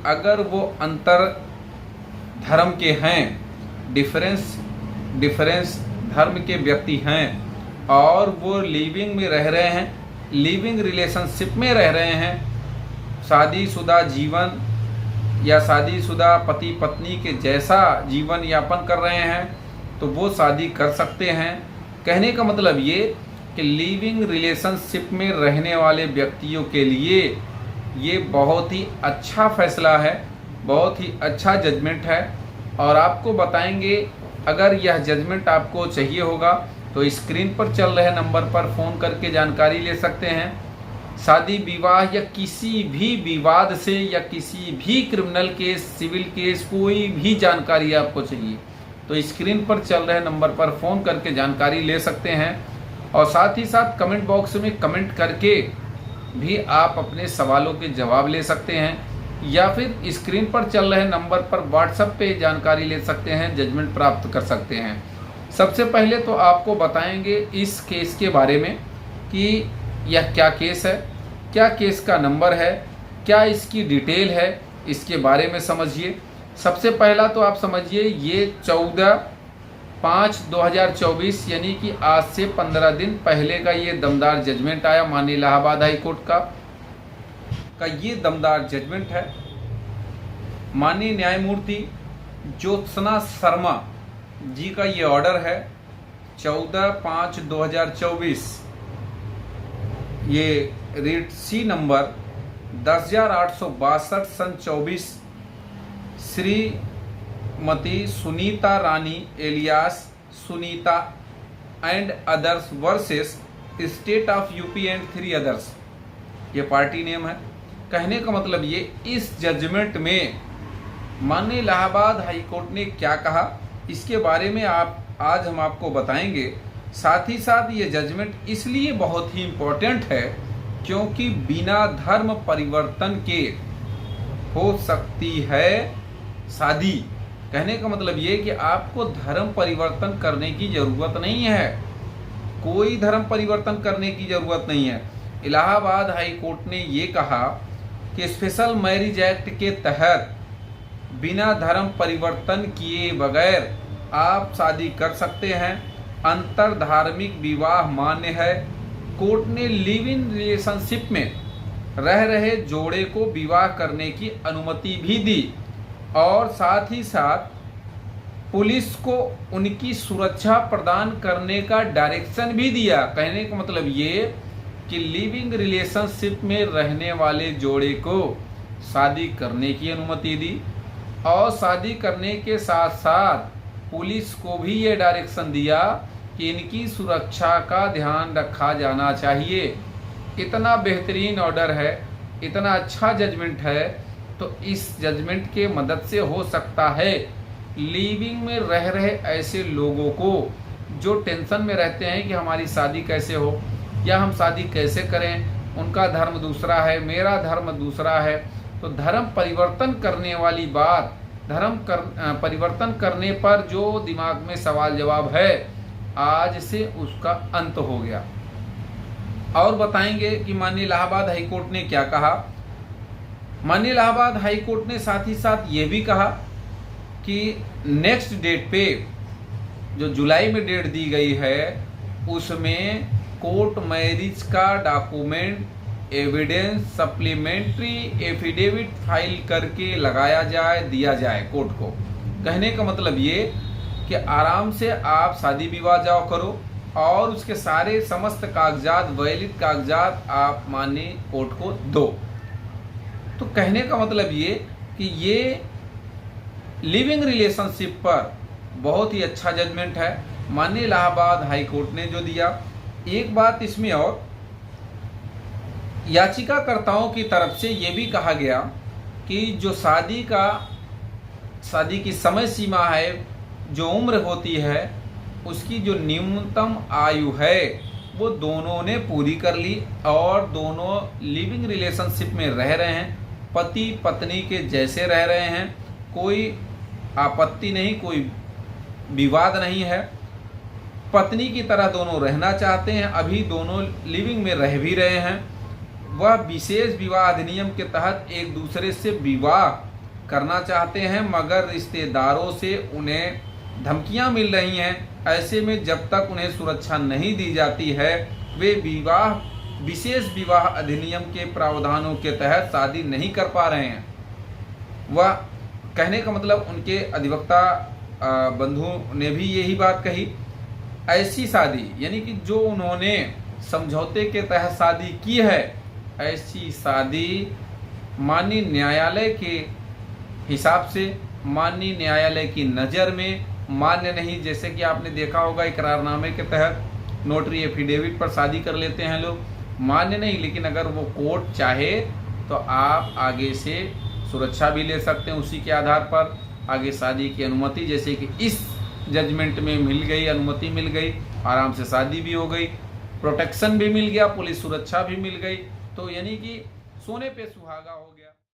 अगर वो अंतर धर्म के हैं, डिफरेंस धर्म के व्यक्ति हैं और वो लिविंग में रह रहे हैं, लिविंग रिलेशनशिप में रह रहे हैं, शादीशुदा जीवन या शादीशुदा पति पत्नी के जैसा जीवन यापन कर रहे हैं, तो वो शादी कर सकते हैं। कहने का मतलब ये कि लिविंग रिलेशनशिप में रहने वाले व्यक्तियों के लिए ये बहुत ही अच्छा फैसला है, बहुत ही अच्छा जजमेंट है। और आपको बताएंगे, अगर यह जजमेंट आपको चाहिए होगा तो स्क्रीन पर चल रहे नंबर पर फ़ोन करके जानकारी ले सकते हैं। शादी विवाह या किसी भी विवाद से या किसी भी क्रिमिनल केस, सिविल केस, कोई भी जानकारी आपको चाहिए तो स्क्रीन पर चल रहे नंबर पर फ़ोन करके जानकारी ले सकते हैं। और साथ ही साथ कमेंट बॉक्स में कमेंट करके भी आप अपने सवालों के जवाब ले सकते हैं या फिर स्क्रीन पर चल रहे नंबर पर व्हाट्सएप पे जानकारी ले सकते हैं, जजमेंट प्राप्त कर सकते हैं। सबसे पहले तो आपको बताएंगे इस केस के बारे में कि यह क्या केस है, क्या केस का नंबर है, क्या इसकी डिटेल है, इसके बारे में समझिए। सबसे पहला तो आप समझिए, ये 14/5/2024 यानी कि आज से 15 दिन पहले का ये दमदार जजमेंट आया माननीय इलाहाबाद हाई कोर्ट का ये दमदार जजमेंट है। माननीय न्यायमूर्ति ज्योत्सना शर्मा जी का ये ऑर्डर है 14/5/2024। ये रीट सी नंबर 10,862 सन 24 Shrimati Sunita Rani alias Sunita and others versus state of UP and 3 others, ये पार्टी नेम है। कहने का मतलब ये, इस जजमेंट में माननीय इलाहाबाद हाई कोर्ट ने क्या कहा इसके बारे में आज हम आपको बताएंगे। साथ ही साथ ये जजमेंट इसलिए बहुत ही इम्पोर्टेंट है क्योंकि बिना धर्म परिवर्तन के हो सकती है शादी। कहने का मतलब ये कि आपको धर्म परिवर्तन करने की ज़रूरत नहीं है, कोई धर्म परिवर्तन करने की ज़रूरत नहीं है। इलाहाबाद हाई कोर्ट ने ये कहा कि स्पेशल मैरिज एक्ट के तहत बिना धर्म परिवर्तन किए बगैर आप शादी कर सकते हैं, अंतर धार्मिक विवाह मान्य है। कोर्ट ने लिव इन रिलेशनशिप में रह रहे जोड़े को विवाह करने की अनुमति भी दी और साथ ही साथ पुलिस को उनकी सुरक्षा प्रदान करने का डायरेक्शन भी दिया। कहने का मतलब ये कि लिविंग रिलेशनशिप में रहने वाले जोड़े को शादी करने की अनुमति दी और शादी करने के साथ साथ पुलिस को भी ये डायरेक्शन दिया कि इनकी सुरक्षा का ध्यान रखा जाना चाहिए। इतना बेहतरीन ऑर्डर है, इतना अच्छा जजमेंट है, तो इस जजमेंट के मदद से हो सकता है लिविंग में रह रहे ऐसे लोगों को जो टेंशन में रहते हैं कि हमारी शादी कैसे हो या हम शादी कैसे करें, उनका धर्म दूसरा है, मेरा धर्म दूसरा है, तो धर्म परिवर्तन करने वाली बात, परिवर्तन करने पर जो दिमाग में सवाल जवाब है आज से उसका अंत हो गया। और बताएंगे कि माननीय इलाहाबाद हाई कोर्ट ने क्या कहा। माननीय इलाहाबाद हाई कोर्ट ने साथ ही साथ ये भी कहा कि नेक्स्ट डेट पे जो जुलाई में डेट दी गई है उसमें कोर्ट मैरिज का document evidence supplementary affidavit file करके लगाया जाए, दिया जाए कोर्ट को। कहने का मतलब ये कि आराम से आप शादी विवाह जाओ करो और उसके सारे समस्त कागजात, वैलिड कागजात आप माननीय कोर्ट को दो। तो कहने का मतलब ये कि ये लिविंग रिलेशनशिप पर बहुत ही अच्छा जजमेंट है माननीय इलाहाबाद हाई कोर्ट ने जो दिया। एक बात इसमें और, याचिकाकर्ताओं की तरफ से ये भी कहा गया कि जो शादी की समय सीमा है, जो उम्र होती है, उसकी जो न्यूनतम आयु है वो दोनों ने पूरी कर ली और दोनों लिविंग रिलेशनशिप में रह रहे हैं, पति पत्नी के जैसे रह रहे हैं, कोई आपत्ति नहीं, कोई विवाद नहीं है, पत्नी की तरह दोनों रहना चाहते हैं, अभी दोनों लिविंग में रह भी रहे हैं। वह विशेष विवाह अधिनियम के तहत एक दूसरे से विवाह करना चाहते हैं मगर रिश्तेदारों से उन्हें धमकियां मिल रही हैं। ऐसे में जब तक उन्हें सुरक्षा नहीं दी जाती है वे विशेष विवाह अधिनियम के प्रावधानों के तहत शादी नहीं कर पा रहे हैं। वह कहने का मतलब उनके अधिवक्ता बंधु ने भी यही बात कही। ऐसी शादी यानी कि जो उन्होंने समझौते के तहत शादी की है, ऐसी शादी माननीय न्यायालय के हिसाब से, माननीय न्यायालय की नज़र में मान्य नहीं। जैसे कि आपने देखा होगा इकरारनामे के तहत नोटरी एफिडेविट पर शादी कर लेते हैं लोग, मान्य नहीं। लेकिन अगर वो कोर्ट चाहे तो आप आगे से सुरक्षा भी ले सकते हैं, उसी के आधार पर आगे शादी की अनुमति, जैसे कि इस जजमेंट में मिल गई, अनुमति मिल गई, आराम से शादी भी हो गई, प्रोटेक्शन भी मिल गया, पुलिस सुरक्षा भी मिल गई, तो यानी कि सोने पे सुहागा हो गया।